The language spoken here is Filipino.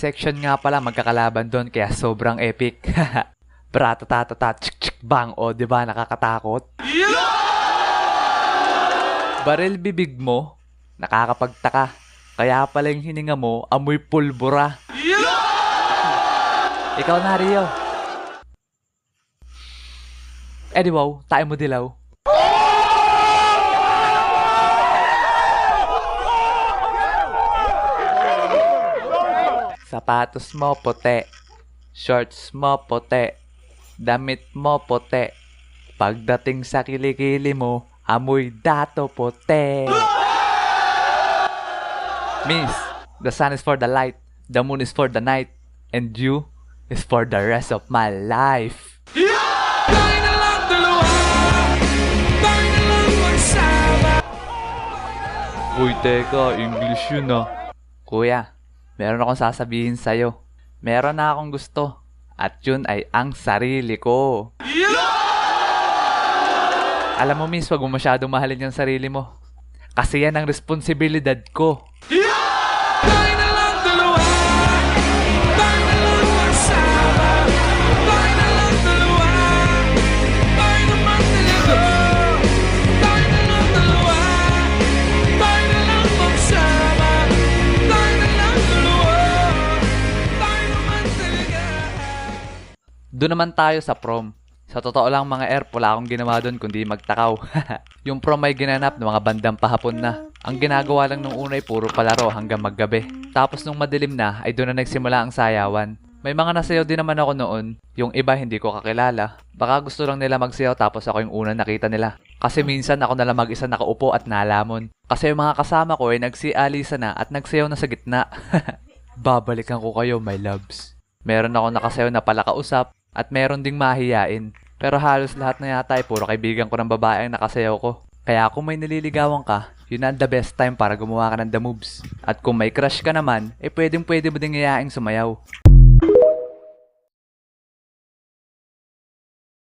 Section nga pala magkakalaban doon kaya sobrang epic. Bratatatata, tsk tsk bang, o diba nakakatakot? Baril bibig mo, nakakapagtaka. Kaya pala yung hininga mo, amoy pulbura. Ikaw na, Rio. Eh di wow, tayo mo dilaw. Sapatos mo puti, shorts mo puti, damit mo puti. Pagdating sa kilikili mo, amoy dato puti. Miss, the sun is for the light, the moon is for the night, and you is for the rest of my life. Uy, teka, English yun ah. Kuya, meron akong sasabihin sa'yo. Meron na akong gusto. At yun ay ang sarili ko. Alam mo, miss, wag mo masyadong mahalin yung sarili mo. Kasi yan ang responsibilidad ko. Doon naman tayo sa prom. Sa totoo lang mga air, wala akong ginawa doon kundi magtakaw. Yung prom ay ginanap ng mga bandang pahapon na. Ang ginagawa lang nung una ay puro palaro hanggang maggabi. Tapos nung madilim na ay doon na nagsimula ang sayawan. May mga nasayaw din naman ako noon. Yung iba hindi ko kakilala. Baka gusto lang nila magsayaw tapos ako yung una nakita nila. Kasi minsan ako nalang mag-isa nakaupo at nalamon. Kasi yung mga kasama ko ay nagsialisa na at nagsayaw na sa gitna. Babalikan ko kayo, my loves. Meron ako nakasayaw na pala kausap. At meron ding mahiyain. Pero halos lahat na yata ay puro kaibigan ko ng babae ang nakasayaw ko. Kaya kung may naliligawan ka, yun ang the best time para gumawa ka ng the moves. At kung may crush ka naman, pwedeng mo ding iyaing sumayaw.